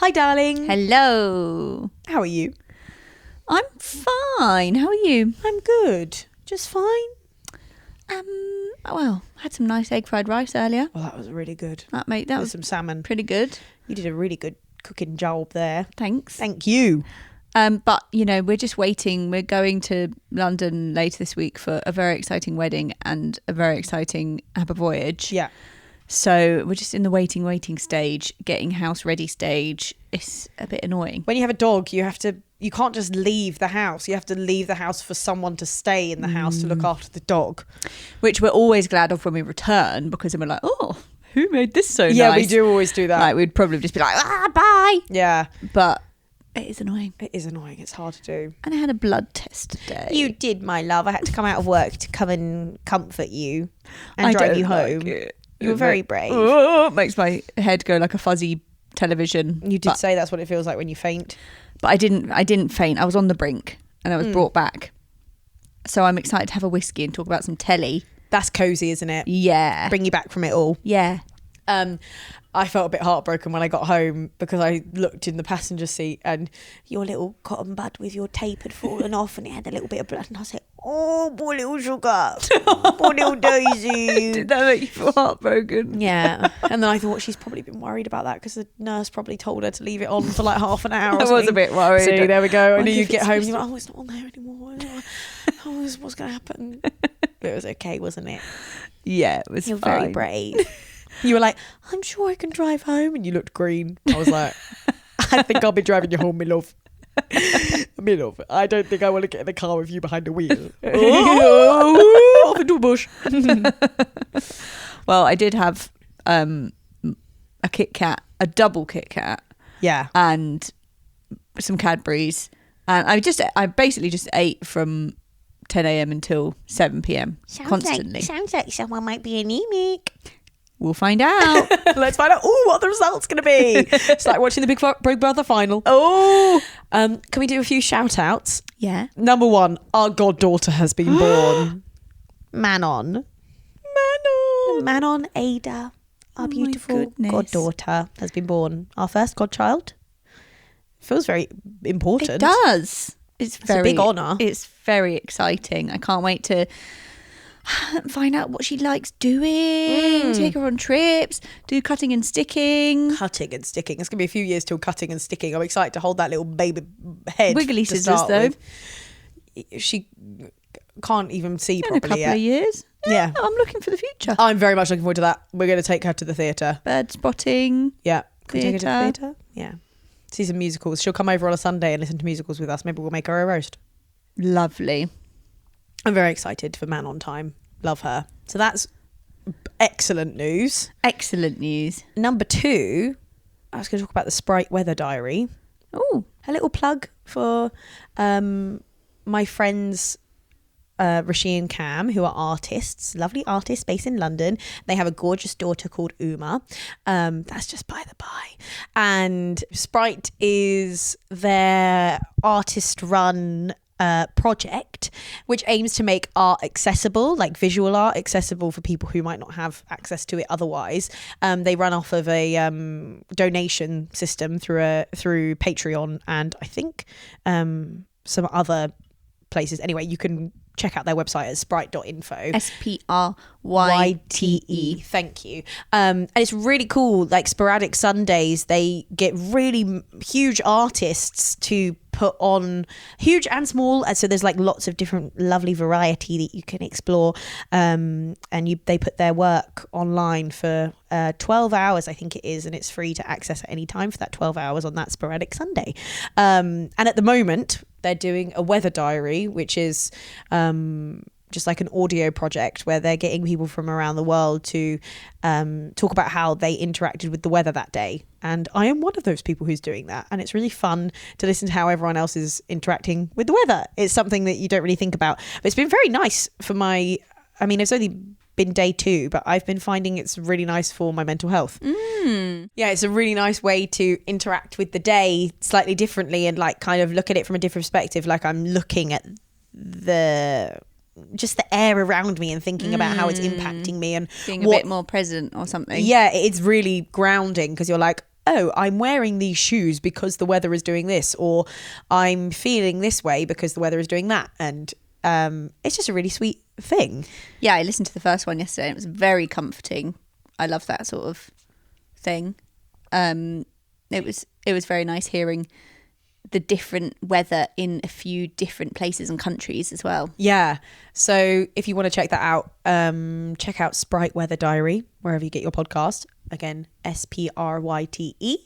Hi, darling. Hello. How are you? I'm fine. How are you? I'm good. Just fine. Well, had some nice egg fried rice earlier. Well, that was really good. That With was some salmon. pretty good. You did a really good cooking job there. Thanks. Thank you. But, we're just waiting. We're going to London later this week for a very exciting wedding and a very exciting Happy Voyage. Yeah. So we're just in the waiting stage, getting house ready stage. It's a bit annoying. When you have a dog, you can't just leave the house. You have to leave the house for someone to stay in the house to look after the dog. Which we're always glad of when we return, because then we're like, oh, who made this so nice? Yeah, we do always do that. Like, we'd probably just be like, bye. Yeah. But it is annoying. It is annoying. It's hard to do. And I had a blood test today. You did, my love. I had to come out of work to come and comfort you and drive you home. You were very brave. Oh, it makes my head go like a fuzzy television. You did say that's what it feels like when you faint. But I didn't faint. I was on the brink and I was brought back. So I'm excited to have a whiskey and talk about some telly. That's cozy, isn't it? Yeah. Bring you back from it all. Yeah. I felt a bit heartbroken when I got home because I looked in the passenger seat and your little cotton bud with your tape had fallen off and it had a little bit of blood, and I was like, oh, poor little sugar, poor little Daisy. Did that make you feel heartbroken? Yeah. And then I thought she's probably been worried about that because the nurse probably told her to leave it on for like half an hour. I was a bit worried. See, there we go. I knew you'd get home and you're like, oh, it's not on there anymore. Oh, what's going to happen? But it was okay, wasn't it? Yeah, it was You're fine. very brave. You were like, I'm sure I can drive home. And you looked green. I was like, I think I'll be driving you home, my love. My love, I don't think I want to get in the car with you behind the wheel. Oh, off into a bush. Well, I did have a Kit Kat, a double Kit Kat. Yeah. And some Cadbury's. And I basically just ate from 10 a.m. until 7 p.m. constantly. Sounds like someone might be anemic. We'll find out. Let's find out what the result's going to be. It's like watching the Big Brother final. Oh. Can we do a few shout outs? Yeah. Number one, our goddaughter has been born. Manon Ada, our beautiful goddaughter, has been born. Our first godchild. Feels very important. It does. It's a big honour. It's very exciting. I can't wait to find out what she likes doing, take her on trips, do cutting and sticking. It's going to be a few years till cutting and sticking. I'm excited to hold that little baby head. Wiggly scissors though. She can't even see in properly a couple of years. Yeah. I'm looking for the future. I'm very much looking forward to that. We're going to take her to the theatre. Bird spotting. Yeah. Can we take her to the Theatre. theatre? Yeah. See some musicals. She'll come over on a Sunday and listen to musicals with us. Maybe we'll make her a roast. Lovely. I'm very excited for Man on Time. Love her. So that's excellent news. Excellent news. Number two, I was going to talk about the Sprite Weather Diary. Oh, A little plug for my friends Rishi and Cam, who are artists, lovely artists based in London. They have a gorgeous daughter called Uma. That's just by the by. And Sprite is their artist-run project which aims to make art accessible, like visual art accessible for people who might not have access to it otherwise. They run off of a donation system through Patreon and I think some other places. Anyway, you can check out their website at sprite.info. SPRYTE. Thank you. And it's really cool. Like sporadic Sundays, they get really huge artists to put on, huge and small. And so there's like lots of different lovely variety that you can explore. And they put their work online for 12 hours, I think it is. And it's free to access at any time for that 12 hours on that sporadic Sunday. And at the moment, they're doing a weather diary, which is just like an audio project where they're getting people from around the world to talk about how they interacted with the weather that day. And I am one of those people who's doing that. And it's really fun to listen to how everyone else is interacting with the weather. It's something that you don't really think about. But it's been very nice for it's only been day 2, but I've been finding it's really nice for my mental health. Yeah, it's a really nice way to interact with the day slightly differently and like kind of look at it from a different perspective. Like I'm looking at just the air around me and thinking about how it's impacting me and being a bit more present or something. Yeah, it's really grounding because you're like, oh, I'm wearing these shoes because the weather is doing this, or I'm feeling this way because the weather is doing that. And it's just a really sweet thing. Yeah, I listened to the first one yesterday and it was very comforting. I love that sort of thing. It was very nice hearing the different weather in a few different places and countries as well. Yeah. So if you want to check that out, check out Sprite Weather Diary, wherever you get your podcast. Again, SPRYTE.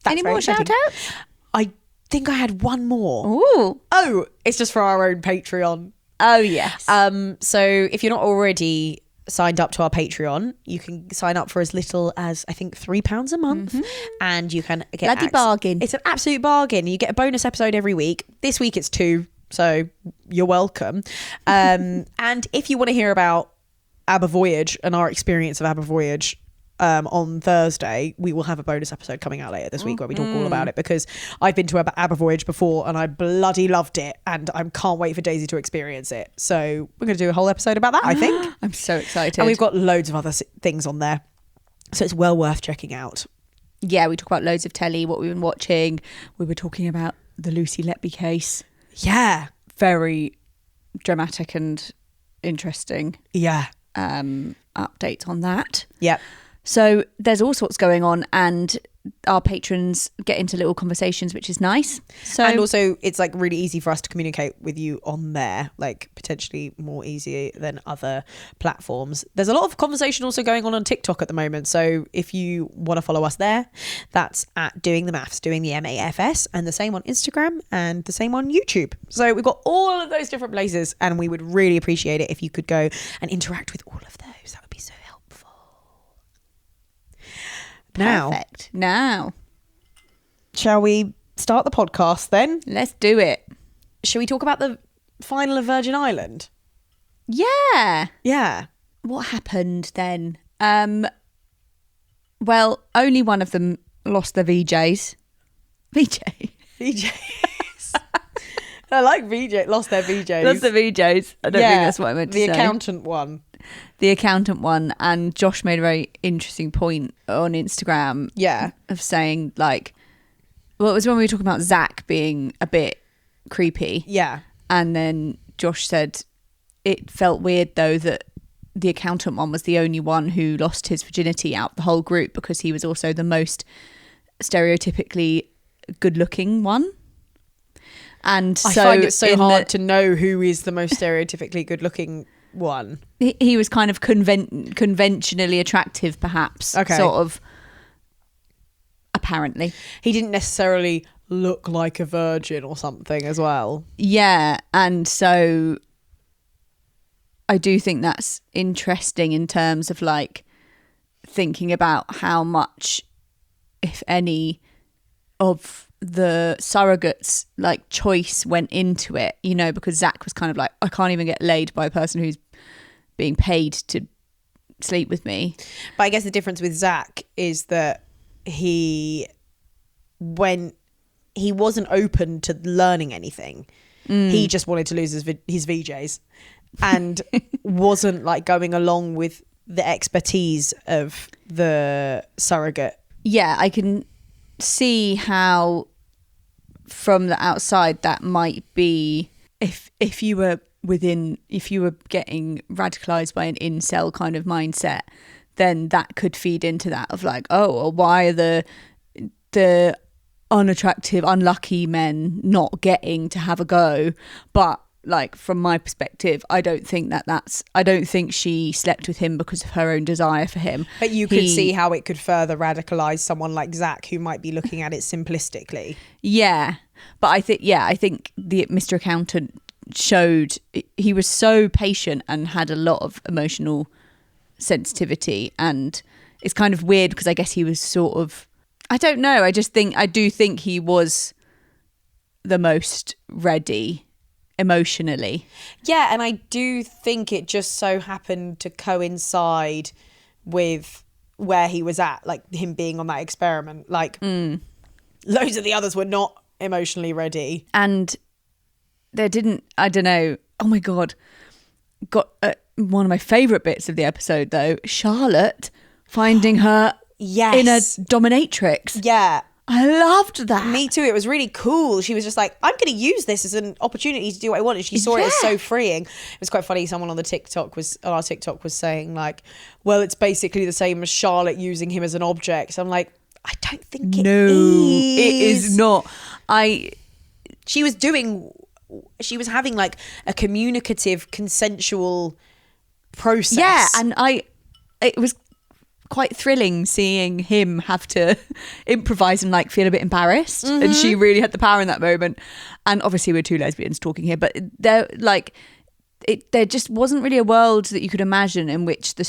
Any more shout outs? I think I had one more. Ooh. Oh, it's just for our own Patreon. Oh, yes. So if you're not already signed up to our Patreon, you can sign up for as little as I think £3 a month, and you can get bloody bargain. It's an absolute bargain. You get a bonus episode every week. This week it's 2, so you're welcome. And if you want to hear about Aber Voyage and our experience of Aber Voyage, on Thursday we will have a bonus episode coming out later this week where we talk all about it, because I've been to Aber Voyage before and I bloody loved it, and I can't wait for Daisy to experience it. So we're going to do a whole episode about that, I think. I'm so excited. And we've got loads of other things on there, so it's well worth checking out. Yeah, we talk about loads of telly, what we've been watching. We were talking about the Lucy Letby case. Yeah. Very dramatic and interesting. Yeah. Updates on that. Yep. So there's all sorts going on, and our patrons get into little conversations, which is nice. So, and also it's like really easy for us to communicate with you on there, like potentially more easy than other platforms. There's a lot of conversation also going on TikTok at the moment. So if you want to follow us there, that's at Doing the Maths, Doing the MAFS, and the same on Instagram and the same on YouTube. So we've got all of those different places, and we would really appreciate it if you could go and interact with all of those. That would be so helpful. Perfect. Now, shall we start the podcast then? Let's do it. Shall we talk about the final of Virgin Island? Yeah. Yeah. What happened then? Well, only one of them lost their VJs. VJs. I like VJ. Lost their VJs. Lost the VJs. I don't think that's what I meant to say. The accountant one. The accountant one. And Josh made a very interesting point on Instagram. Yeah. Of saying, like, well, it was when we were talking about Zach being a bit creepy. Yeah. And then Josh said it felt weird, though, that the accountant one was the only one who lost his virginity out of the whole group, because he was also the most stereotypically good-looking one. And so I find it so hard to know who is the most stereotypically good-looking one. He was kind of conventionally attractive, perhaps. Okay. Sort of. Apparently. He didn't necessarily look like a virgin or something as well. Yeah. And so I do think that's interesting in terms of like thinking about how much, if any, of the surrogates like choice went into it, you know, because Zach was kind of like, I can't even get laid by a person who's being paid to sleep with me. But I guess the difference with Zach is that he wasn't open to learning anything. He just wanted to lose his VJs and wasn't like going along with the expertise of the surrogate. Yeah, I can see how from the outside that might be, if you were getting radicalized by an incel kind of mindset, then that could feed into that of like, oh, well, why are the unattractive, unlucky men not getting to have a go? But like from my perspective, I don't think she slept with him because of her own desire for him. But you could see how it could further radicalize someone like Zach, who might be looking at it simplistically. Yeah. But I think the Mr. Accountant showed he was so patient and had a lot of emotional sensitivity, and it's kind of weird because I guess he was sort of, I don't know, I do think he was the most ready emotionally. Yeah, and I do think it just so happened to coincide with where he was at, like him being on that experiment. Like loads of the others were not emotionally ready. And there didn't, I don't know, oh my God, got one of my favourite bits of the episode though, Charlotte finding her Yes. in a dominatrix. Yeah. I loved that. Me too. It was really cool. She was just like, I'm going to use this as an opportunity to do what I want. And she saw it as so freeing. It was quite funny. Someone on our TikTok was saying like, well, it's basically the same as Charlotte using him as an object. So I'm like, I don't think it is. No, it is not. She was having like a communicative, consensual process. Yeah, and it was quite thrilling seeing him have to improvise and like feel a bit embarrassed. And she really had the power in that moment. And obviously we're two lesbians talking here, but there just wasn't really a world that you could imagine in which the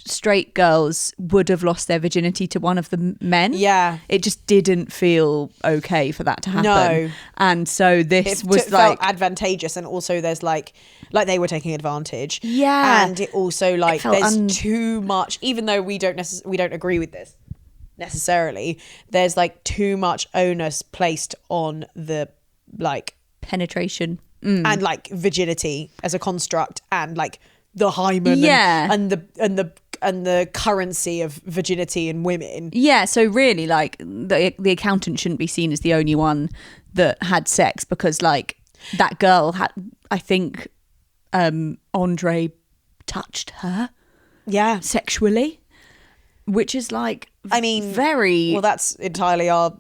straight girls would have lost their virginity to one of the men. Yeah. It just didn't feel okay for that to happen. No. And so this was felt advantageous, and also there's like they were taking advantage. Yeah. And it also like there's too much, even though we don't agree with this necessarily, there's like too much onus placed on the like penetration and like virginity as a construct, and like the hymen and the currency of virginity in women. Yeah, so really like the accountant shouldn't be seen as the only one that had sex, because like that girl had, I think Andre touched her sexually, which is like, I mean, very well, that's entirely our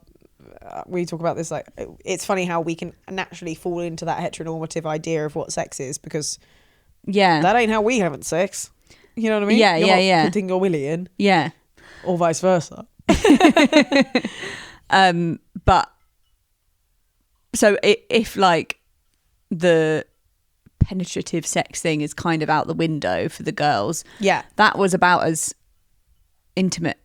we talk about this, like it's funny how we can naturally fall into that heteronormative idea of what sex is, because that ain't how we having sex. You know what I mean? Yeah, You're not putting your willy in. Yeah. Or vice versa. But so if like the penetrative sex thing is kind of out the window for the girls, that was about as intimate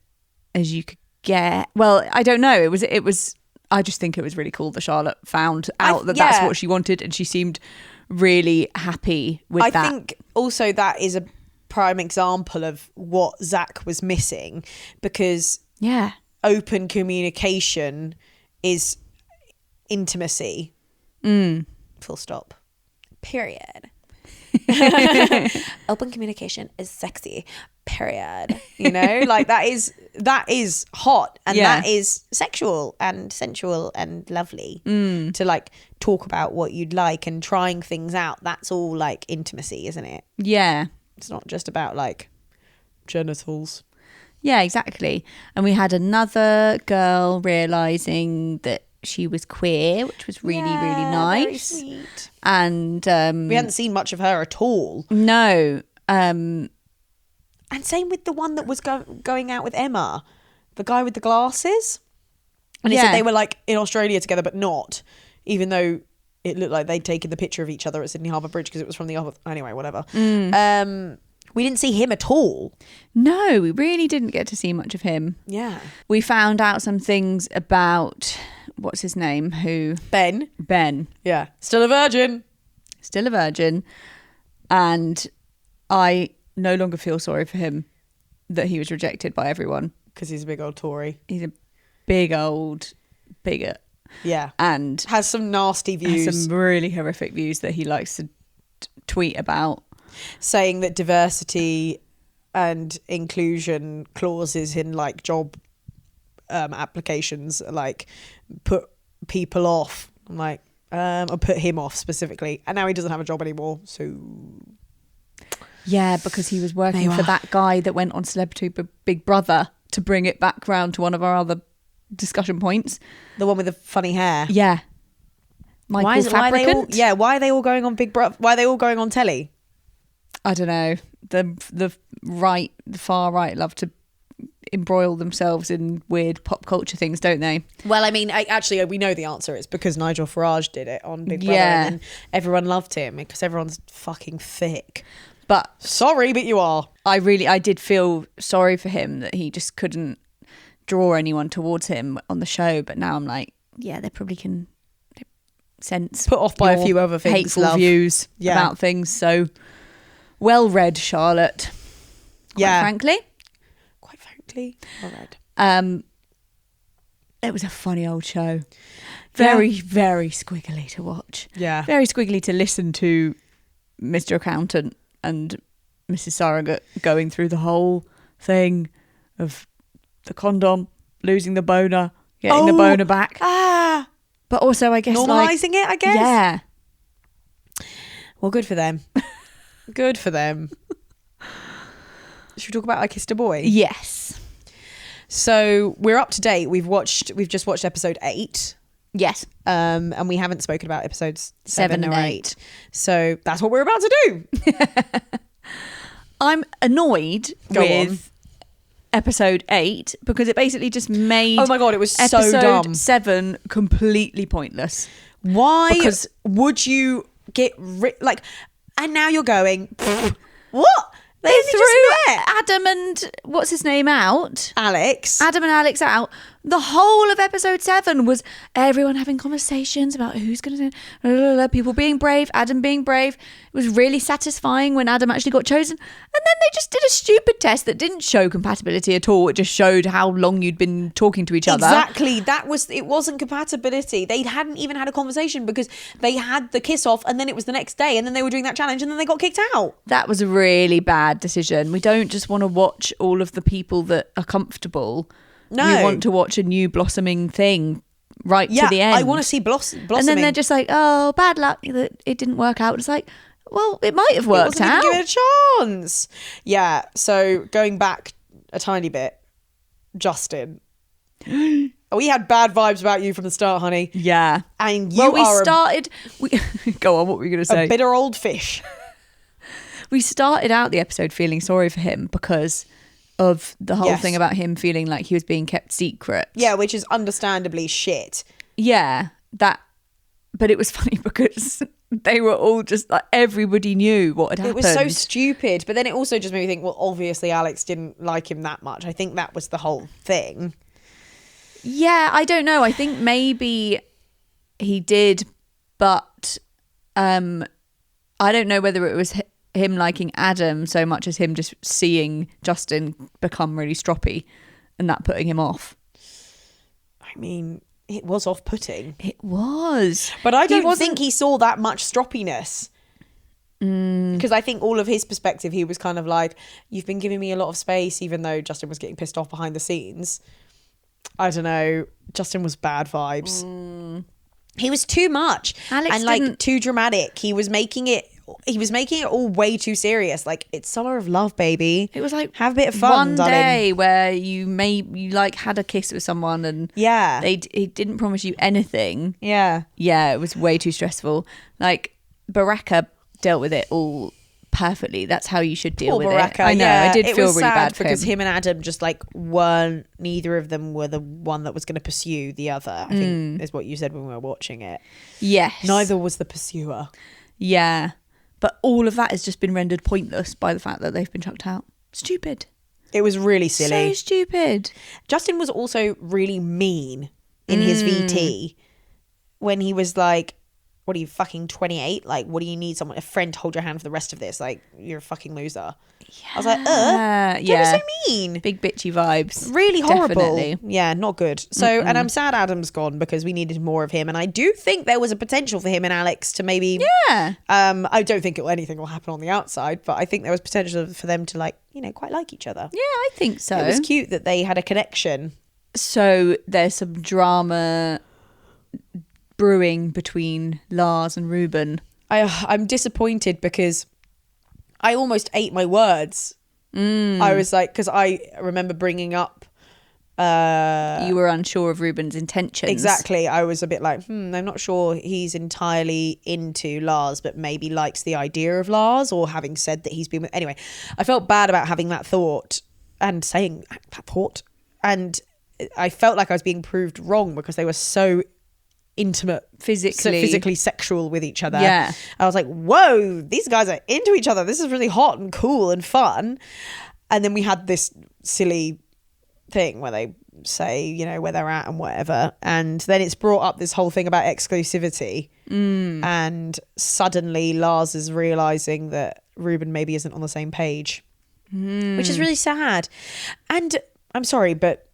as you could get. Well, I don't know. It was I just think it was really cool that Charlotte found out that's what she wanted, and she seemed really happy with that. I think also that is a prime example of what Zach was missing, because open communication is intimacy. Full stop. Period. Open communication is sexy. Period. You know, like that is hot, and that is sexual and sensual and lovely. To like talk about what you'd like and trying things out. That's all like intimacy, isn't it? Yeah. It's not just about like genitals. Yeah, exactly. And we had another girl realising that she was queer, which was really, really nice. Very sweet. And we hadn't seen much of her at all. No. And same with the one that was going out with Emma, the guy with the glasses. And he said they were like in Australia together, but not, even though it looked like they'd taken the picture of each other at Sydney Harbour Bridge because it was from the other. Anyway, whatever. We didn't see him at all. No, we really didn't get to see much of him. Yeah. We found out some things about, what's his name? Ben. Yeah. Still a virgin. And I no longer feel sorry for him that he was rejected by everyone. Because he's a big old Tory. He's a big old bigot. Yeah. And has some nasty views. Has some really horrific views that he likes to tweet about. Saying that diversity and inclusion clauses in like job applications like put people off. I'm like, or put him off specifically. And now he doesn't have a job anymore. So yeah, because he was working for that guy that went on Celebrity Big Brother, to bring it back round to one of our other discussion points. The one with the funny hair. Yeah. Michael Fabricant. Why are they all going on Big Brother? Why are they all going on telly? I don't know. The far right love to embroil themselves in weird pop culture things, don't they? Well, I mean, actually, we know the answer. It's because Nigel Farage did it on Big Brother, and then everyone loved him because everyone's fucking thick. But sorry, but you are. I did feel sorry for him that he just couldn't draw anyone towards him on the show. But now I'm like, yeah, they probably can sense put off by a few other things, hateful views about things. So well read, Charlotte. Quite frankly, well read. It was a funny old show. Very, very squiggly to watch. Yeah, very squiggly to listen to Mr. Accountant and Mrs. Surrogate going through the whole thing of the condom, losing the boner, getting the boner back. But also, I guess, normalizing it, I guess. Yeah. Well, good for them. Good for them. Should we talk about I Kissed a Boy? Yes. So we're up to date. We've just watched episode 8. Yes. And we haven't spoken about episodes 7 7 or and 8. So that's what we're about to do. I'm annoyed with episode 8 because it basically just made Oh my God, it was so episode dumb. 7 completely pointless. Why Because- would you get and now you're going, what? They only threw just met. Adam and what's his name out. Alex. Adam and Alex out. The whole of episode 7 was everyone having conversations about who's going to people being brave, Adam being brave. It was really satisfying when Adam actually got chosen. And then they just did a stupid test that didn't show compatibility at all. It just showed how long you'd been talking to each other. Exactly. It wasn't compatibility. They hadn't even had a conversation because they had the kiss off and then it was the next day and then they were doing that challenge and then they got kicked out. That was a really bad decision. We don't just want to watch all of the people that are comfortable. No. We want to watch a new blossoming thing right to the end. I want to see blossoming. And then they're just like, oh, bad luck that it didn't work out. It's like, well, it might have worked out. Give it a chance. Yeah. So going back a tiny bit, Justin, we had bad vibes about you from the start, honey. Yeah. And you are go on, what were you going to say? a bitter old fish. We started out the episode feeling sorry for him because of the whole Yes. thing about him feeling like he was being kept secret. Yeah, which is understandably shit. Yeah, but it was funny because they were all just like, everybody knew what had happened. It was so stupid. But then it also just made me think, well, obviously Alex didn't like him that much. I think that was the whole thing. Yeah, I don't know. I think maybe he did, but I don't know whether it was him liking Adam so much as him just seeing Justin become really stroppy and that putting him off. I mean, it was off-putting. It was. But I don't think he saw that much stroppiness. Because I think all of his perspective, he was kind of like, you've been giving me a lot of space, even though Justin was getting pissed off behind the scenes. I don't know. Justin was bad vibes. He was too much. Alex and like didn't- too dramatic. He was making it all way too serious. Like, it's summer of love, baby. It was like have a bit of fun, one darling. day where you like had a kiss with someone and Yeah. he didn't promise you anything. Yeah. Yeah, it was way too stressful. Like Baraka dealt with it all perfectly. That's how you should deal Poor with Baraka. it. I know. Yeah, I did it feel was really sad bad for because him. him and Adam just like weren't. Neither of them were the one that was going to pursue the other. I think is what you said when we were watching it. Yes. Neither was the pursuer. Yeah. But all of that has just been rendered pointless by the fact that they've been chucked out. Stupid. It was really silly. So stupid. Justin was also really mean in his VT when he was like, what are you, fucking 28? Like, what do you need a friend to hold your hand for the rest of this? Like, you're a fucking loser. I was like, don't be so mean. Big bitchy vibes. Really horrible. Definitely. Yeah, not good. So, and I'm sad Adam's gone because we needed more of him. And I do think there was a potential for him and Alex to maybe... Yeah. I don't think anything will happen on the outside, but I think there was potential for them to quite like each other. Yeah, I think so. It was cute that they had a connection. So there's some drama brewing between Lars and Ruben. I'm disappointed because I almost ate my words. I was like, because I remember bringing up You were unsure of Ruben's intentions. exactly. I was a bit like, I'm not sure he's entirely into Lars, but maybe likes the idea of Lars, or having said that he's been with... Anyway, I felt bad about having that thought and saying that thought, and I felt like I was being proved wrong because they were so intimate, physically sexual with each other. Yeah. I was like, whoa, these guys are into each other. This is really hot and cool and fun. And then we had this silly thing where they say, where they're at and whatever. And then it's brought up this whole thing about exclusivity. And suddenly Lars is realizing that Ruben maybe isn't on the same page, which is really sad. And I'm sorry, but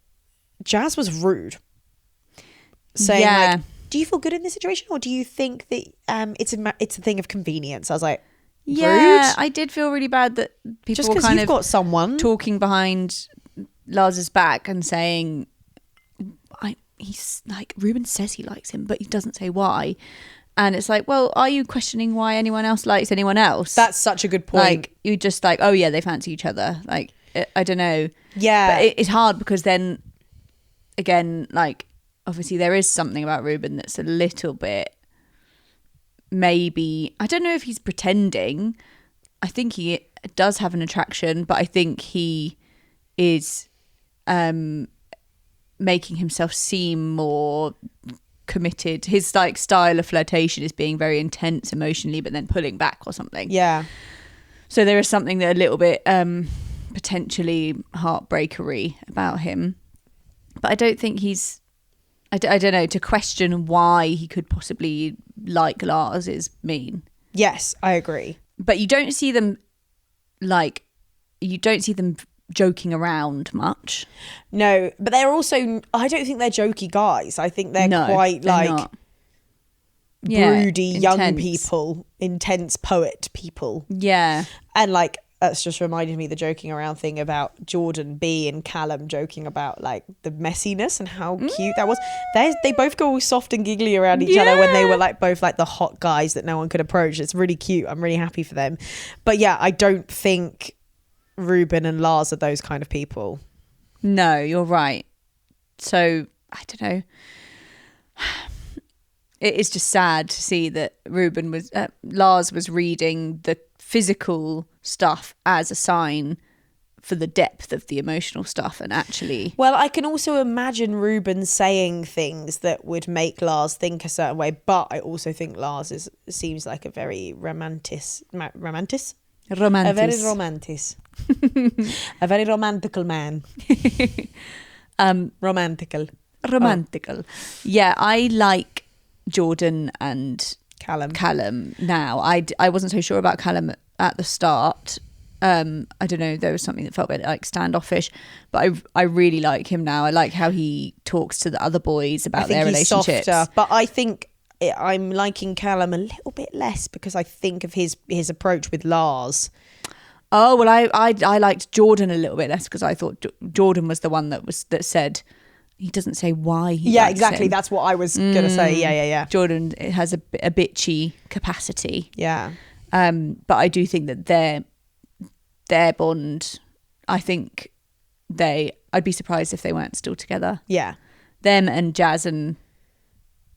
Jazz was rude. Saying do you feel good in this situation, or do you think that it's a thing of convenience? I was like, Yeah, rude? I did feel really bad that people Just were because kind you've of got someone talking behind Lars's back and saying, he's like, Ruben says he likes him, but he doesn't say why. And it's like, well, are you questioning why anyone else likes anyone else? That's such a good point. Like, you just like, oh yeah, they fancy each other. Like, I don't know. Yeah. But it's hard because then, again, like, obviously there is something about Ruben that's a little bit, maybe, I don't know if he's pretending. I think he does have an attraction, but I think he is making himself seem more committed. His like style of flirtation is being very intense emotionally, but then pulling back or something. Yeah. So there is something that a little bit potentially heartbreakery about him. But I don't think he's, I don't know, to question why he could possibly like Lars is mean. Yes, I agree. But you don't see them joking around much. No, but they're also, I don't think they're jokey guys. I think they're quite like not. broody young intense people, intense poet people. Yeah. And like, that's just reminded me the joking around thing about Jordan B and Callum joking about like the messiness and how cute that was. They both go all soft and giggly around each other when they were like both like the hot guys that no one could approach. It's really cute. I'm really happy for them. But yeah, I don't think Ruben and Lars are those kind of people. No, you're right. So I don't know. It is just sad to see that Lars was reading the physical stuff as a sign for the depth of the emotional stuff, and actually, well, I can also imagine Ruben saying things that would make Lars think a certain way, but I also think Lars seems like a very romantic, a very romantical man. Romantical. Yeah, I like Jordan and Callum now. I wasn't so sure about Callum at the start. I don't know, there was something that felt a bit like standoffish, but I really like him now. I like how he talks to the other boys about their relationships. Softer, but I think I'm liking Callum a little bit less because I think of his approach with Lars. Oh, well, I liked Jordan a little bit less because I thought Jordan was the one that said, he doesn't say why he likes exactly him. That's what I was gonna say. Yeah Jordan has a bitchy capacity. Yeah. But I do think that their bond, I think I'd be surprised if they weren't still together. Yeah. Them and Jazz and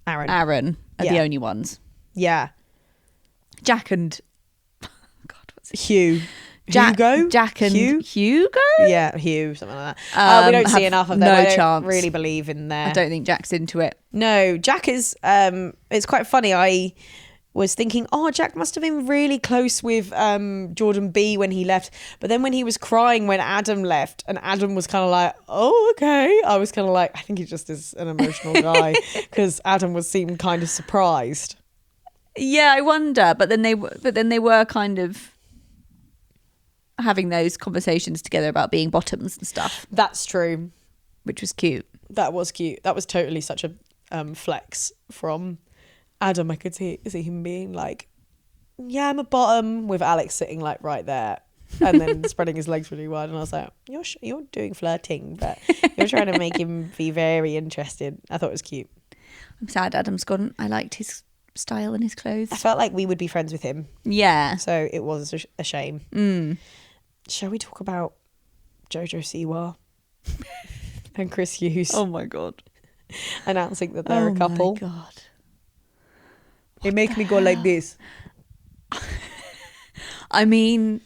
Aaron are the only ones. Yeah. Jack and God, what's it? Hugo? Jack and Hugo? Yeah, Hugh, something like that. We don't see enough of them. I don't chance. really believe in there. I don't think Jack's into it. No, Jack is, it's quite funny. I was thinking, Jack must have been really close with Jordan B when he left. But then when he was crying when Adam left and Adam was kind of like, oh, okay. I was kind of like, I think he just is an emotional guy because Adam seemed kind of surprised. Yeah, I wonder. But then they were kind of having those conversations together about being bottoms and stuff. That's true. Which was cute. That was cute. That was totally such a flex from Adam. I could see him being like, yeah, I'm a bottom, with Alex sitting like right there and then spreading his legs really wide, and I was like, you're doing flirting, but you're trying to make him be very interested. I thought it was cute. I'm sad Adam's gone. I liked his style and his clothes. I felt like we would be friends with him. Yeah. So it was a shame. Shall we talk about Jojo Siwa and Chris Hughes? Oh my God. Announcing that they're a couple. Oh my God. It makes me go like this. I mean,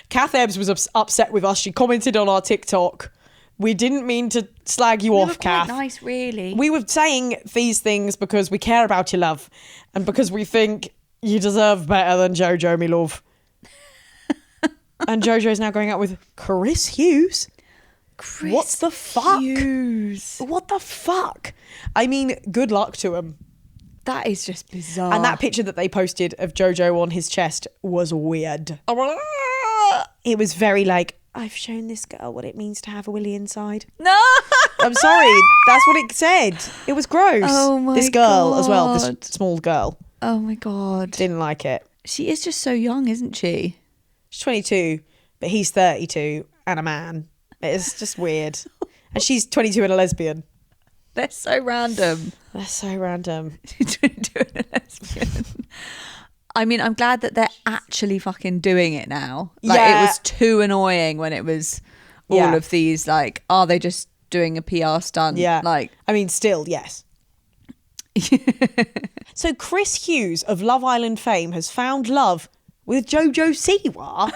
Kath Ebbs was upset with us. She commented on our TikTok. We didn't mean to slag you off, Kath. Nice, really. We were saying these things because we care about your love and because we think you deserve better than Jojo, me love. And Jojo's now going out with Chris Hughes. What the fuck? Hughes. What the fuck? I mean, good luck to him. That is just bizarre. And that picture that they posted of Jojo on his chest was weird. It was very like, I've shown this girl what it means to have a willy inside. No! I'm sorry. That's what it said. It was gross. Oh my This girl as well, this God. small girl. Oh my God. Didn't like it. She is just so young, isn't she? She's 22, but he's 32. and a man. It's just weird. And she's 22 and a lesbian. They're so random. They're so random. 22 and a lesbian. I mean, I'm glad that they're actually fucking doing it now. Like, it was too annoying when it was all of these, like, are they just doing a PR stunt? Yeah. Like, I mean, still, yes. So Chris Hughes of Love Island fame has found love with Jojo Siwa.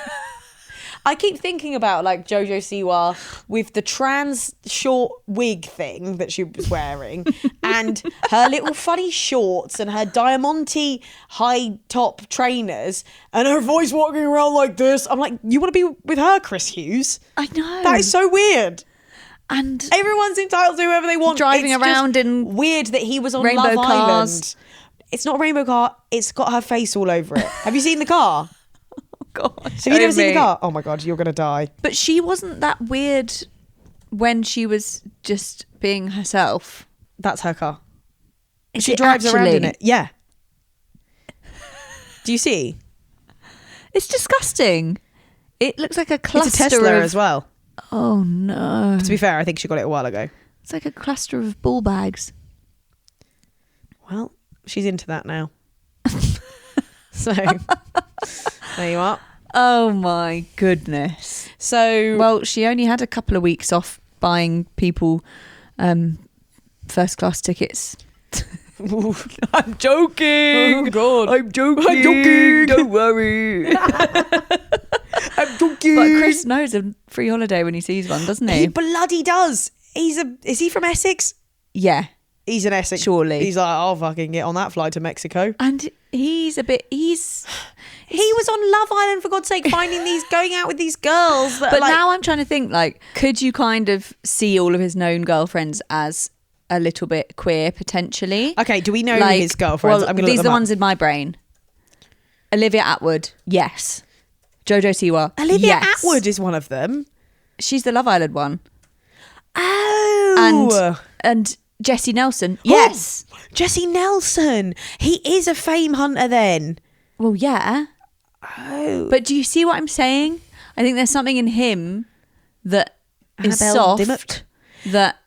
I keep thinking about like Jojo Siwa with the trans short wig thing that she was wearing and her little funny shorts and her diamante high top trainers and her voice walking around like this. I'm like, you want to be with her, Chris Hughes? I know. That is so weird. And everyone's entitled to do whatever they want. Driving it's around in weird that he was on rainbow Love cars. Island. It's not a rainbow car. It's got her face all over it. Have you seen the car? God, have you never seen the car? Oh my God, you're going to die. But she wasn't that weird when she was just being herself. That's her car. Is she it drives around actually? in it. Yeah. Do you see? It's disgusting. It looks like a cluster It's a Tesla of... as well. Oh no. To be fair, I think she got it a while ago. It's like a cluster of ball bags. Well, she's into that now. So, there you are. Oh my goodness. So, well, she only had a couple of weeks off buying people first class tickets. I'm joking. Oh God. I'm joking. I'm joking. Don't worry. I'm joking. But Chris knows a free holiday when he sees one, doesn't he? He bloody does. Is he from Essex? Yeah. He's an Essex. Surely. He's like, I'll fucking get on that flight to Mexico. And he was on Love Island, for God's sake, going out with these girls. But now I'm trying to think, like, could you kind of see all of his known girlfriends as a little bit queer potentially? Okay, do we know like, his girlfriends? Well, I'm gonna these look are the them up. ones in my brain. Olivia Atwood, yes. Jojo Siwa, Olivia yes. Atwood is one of them. She's the Love Island one. Oh. And Jesse Nelson, yes. Oh, Jesse Nelson. He is a fame hunter then. Well, yeah. Oh. But do you see what I'm saying? I think there's something in him that is Annabelle soft, Dimmock. that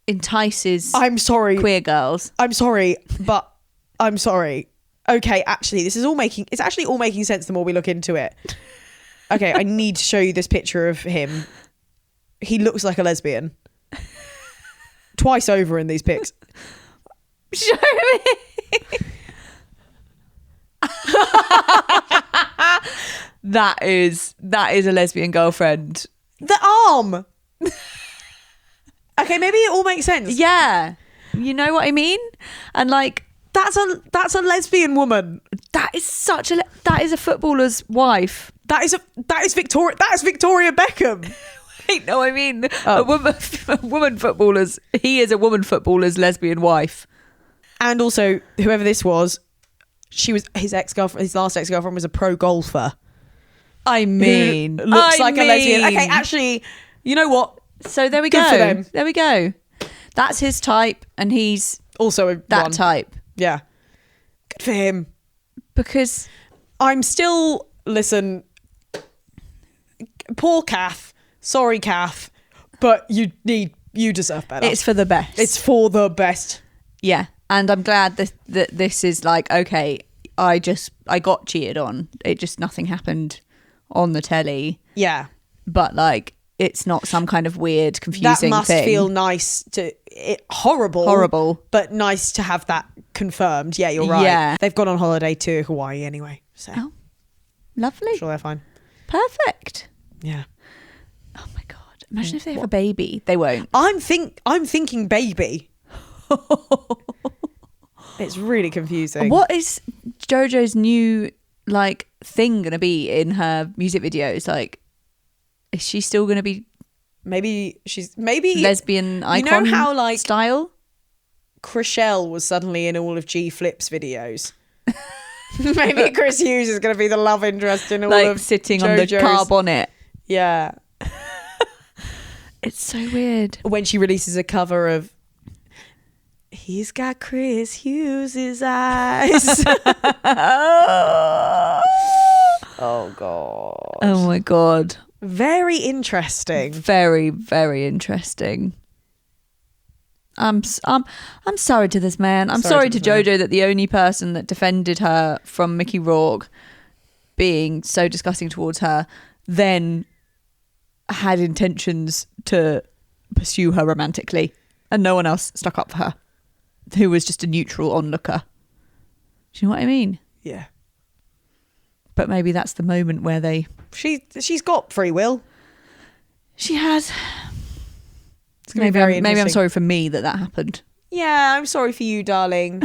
entices I'm sorry. queer girls. I'm sorry, but I'm sorry. Okay, actually, it's actually all making sense the more we look into it. Okay, I need to show you this picture of him. He looks like a lesbian. Twice over in these pics. Show me. That is a lesbian girlfriend. The arm. Okay, maybe it all makes sense. Yeah. You know what I mean? And like That's a lesbian woman. that is a footballer's wife. That is Victoria Beckham. Wait, no, I mean Oh. a woman footballer's. He is a woman footballer's lesbian wife. And also, whoever this was, she was his ex-girlfriend. His last ex-girlfriend was a pro golfer. I mean, Who looks like a lesbian. Okay, actually, you know what? So there we Good go. for them. There we go. That's his type, and he's Also that one. type Yeah. Good for him. because I'm still, listen, poor Kath. Sorry, Kath. But you deserve better. it's for the best. It's for the best. Yeah, and I'm glad that this is like, okay, I got cheated on. It just, nothing happened on the telly, Yeah. but like it's not some kind of weird, confusing That must thing. feel nice horrible, but nice to have that confirmed. Yeah, you're right. Yeah. They've gone on holiday to Hawaii anyway, so Oh, lovely. I'm sure they're fine. Perfect. Yeah. Oh my god! Imagine if they have a baby. They won't. I'm thinking baby. It's really confusing. What is JoJo's new like thing gonna be in her music videos? Like, is she still gonna be Maybe she's lesbian icon? You know how like style? Chriselle was suddenly in all of G Flip's videos. Maybe Chris Hughes is going to be the love interest in all Like of sitting on the JoJo's. car bonnet. Yeah. It's so weird. When she releases a cover of He's Got Chris Hughes' Eyes. Oh God. Oh my god. Very interesting. Very, very interesting. I'm sorry to this man. I'm sorry to Jojo that the only person that defended her from Mickey Rourke being so disgusting towards her then had intentions to pursue her romantically, and no one else stuck up for her, who was just a neutral onlooker. Do you know what I mean? Yeah. But maybe that's the moment where she's got free will. She has. It's gonna be very maybe I'm interesting. sorry for me that happened. Yeah, I'm sorry for you, darling.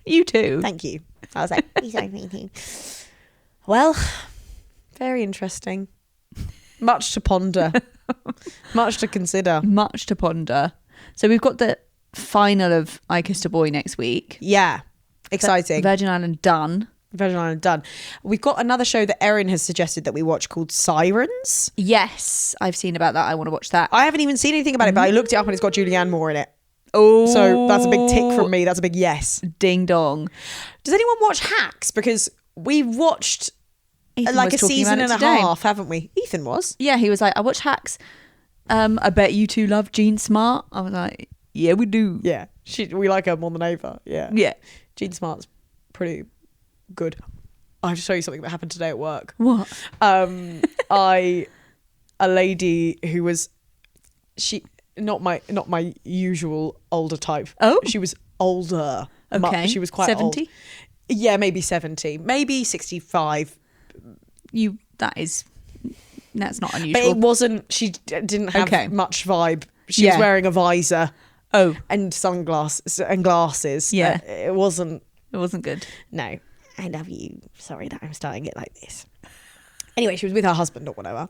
You too. Thank you. I was like, well, very interesting. Much to ponder. Much to consider. Much to ponder. So we've got the final of I Kissed a Boy next week. Yeah. Exciting. Virgin Island done. Virgin Island done. We've got another show that Erin has suggested that we watch called Sirens. Yes, I've seen about that. I want to watch that. I haven't even seen anything about it, but I looked it up and it's got Julianne Moore in it. Oh, So that's a big tick from me. That's a big yes. Ding dong. Does anyone watch Hacks? Because we've watched Ethan like was a talking season about and it a today. half, haven't we? Ethan was. Yeah, he was like, I watch Hacks. I bet you two love Jean Smart. I was like, yeah, we do. Yeah. We like her more than Ava. Yeah. Yeah. Jean Smart's pretty good. I have to show you something that happened today at work. What? A lady who was not my usual older type. Oh. She was older. Okay. She was quite 70? old. Yeah, maybe 70, maybe 65. That's not But unusual. it wasn't. She didn't have Okay. much vibe. She was wearing a visor. Oh. And sunglasses and glasses. Yeah. It wasn't. It wasn't good. No, I love you. Sorry that I'm starting it like this. Anyway, she was with her husband or whatever.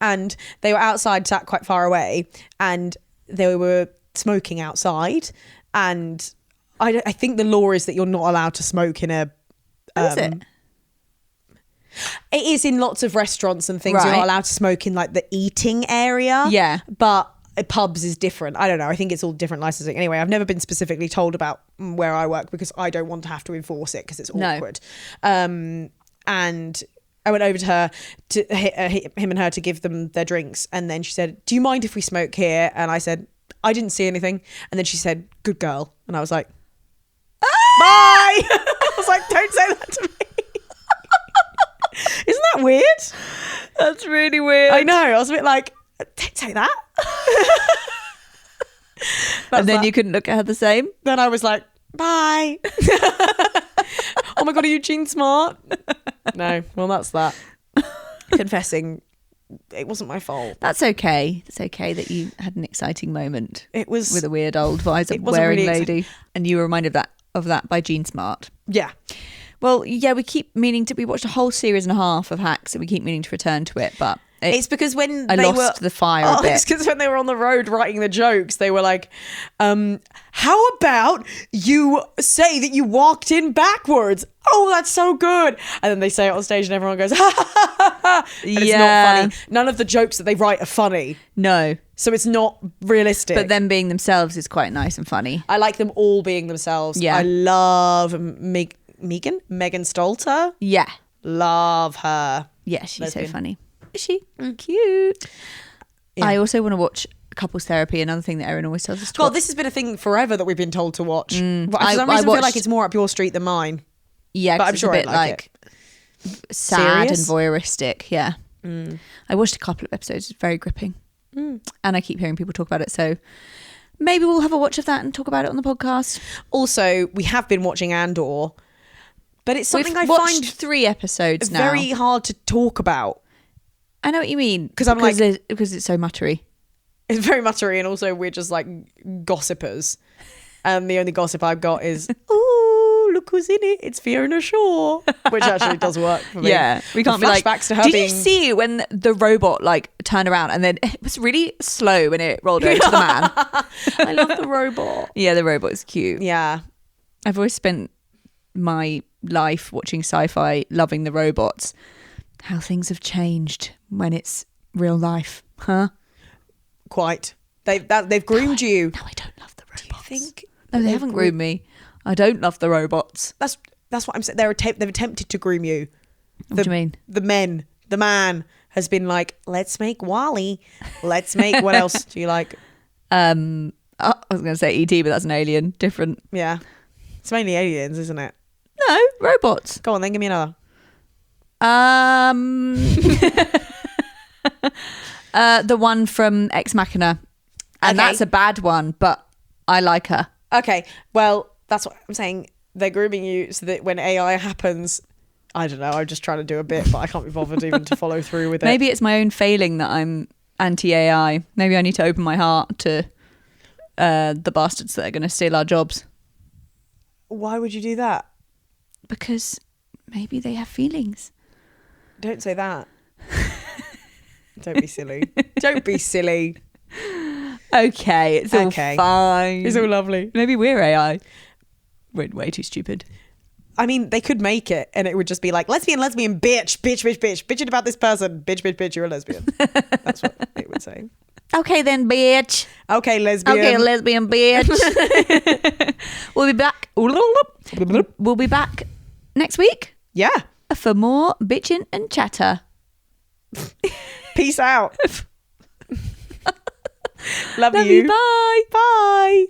And they were outside, sat quite far away, and they were smoking outside. And I think the law is that you're not allowed to smoke in a... Is it? It is in lots of restaurants and things. You're Right. not allowed to smoke in like the eating area. Yeah. But pubs is different. I don't know. I think it's all different licensing. Anyway, I've never been specifically told about where I work because I don't want to have to enforce it because it's awkward. And I went over to her, to him and her, to give them their drinks. And then she said, do you mind if we smoke here? And I said, I didn't see anything. And then she said, good girl. And I was like, bye. I was like, don't say that to me. Isn't that weird? That's really weird. I know. I was a bit like, don't say that. And then you couldn't look at her the same? Then I was like, bye. Oh my God, are you Jean Smart? No, well, that's that. Confessing, it wasn't my fault. That's okay. It's okay that you had an exciting moment It was, with a weird old visor It wasn't wearing really lady. And you were reminded of that by Jean Smart. yeah. Well, yeah, we keep meaning to. We watched a whole series and a half of Hacks, and we keep meaning to return to it. But It's because when I they lost were the fire a bit. It's because when they were on the road writing the jokes, they were like, how about you say that you walked in backwards? Oh, that's so good. And then they say it on stage and everyone goes, ha ha ha ha ha. And it's not funny. None of the jokes that they write are funny. No, So it's not realistic. but them being themselves is quite nice and funny. I like them all being themselves. Yeah. I love Megan Stalter. Yeah, Love her. yeah, she's Lesbian. so funny. Is she cute? Yeah. I also want to watch couples therapy. Another thing that Erin always tells us to God, watch. this has been a thing forever that we've been told to watch. But I- for some I reason, I feel like watched- it's more up your street than mine. Yeah, but 'cause I'm it's sure a I'd bit like sad Serious? and voyeuristic. Yeah, I watched a couple of episodes. It's very gripping, and I keep hearing people talk about it. So maybe we'll have a watch of that and talk about it on the podcast. Also, we have been watching Andor, but it's something We've I watched find 3 episodes now. very hard to talk about. I know what you mean 'Cause I'm like- because it's so muttery. It's very muttery, and also we're just like gossipers. And the only gossip I've got is, oh, look who's in it. It's Fiona Shaw, which actually does work for me. Yeah, we can't The be like. flashbacks to her Did being. you see when the robot like turned around and then it was really slow when it rolled over to the man? I love the robot. Yeah, the robot is cute. Yeah. I've always spent my life watching sci-fi, loving the robots. How things have changed when it's real life, huh? Quite. They've groomed you. No, I don't love the robots. Do you think? No, they they've haven't groomed me. I don't love the robots. That's what I'm saying. They've attempted to groom you. What do you mean? The man has been like, let's make Wall-E. Let's make, what else do you like? I was going to say ET, but that's an alien. Different. Yeah. It's mainly aliens, isn't it? No, robots. Go on then, give me another. The one from Ex Machina. And Okay. that's a bad one, but I like her. Okay, well, that's what I'm saying. They're grooming you so that when AI happens, I don't know, I'm just trying to do a bit, but I can't be bothered even to follow through with it. Maybe it's my own failing that I'm anti-AI. Maybe I need to open my heart to the bastards that are going to steal our jobs. Why would you do that? Because maybe they have feelings. Don't say that. Don't be silly. Don't be silly. Okay, it's all Okay. fine. It's all lovely. Maybe we're AI. We're way too stupid. I mean, they could make it and it would just be like, lesbian, bitch, bitching about this person, bitch, you're a lesbian. That's what it would say. Okay then, bitch. Okay, lesbian. Okay, lesbian bitch. We'll be back. We'll be back next week Yeah. for more bitching and chatter. Peace out. Love Love you. you. Bye. Bye.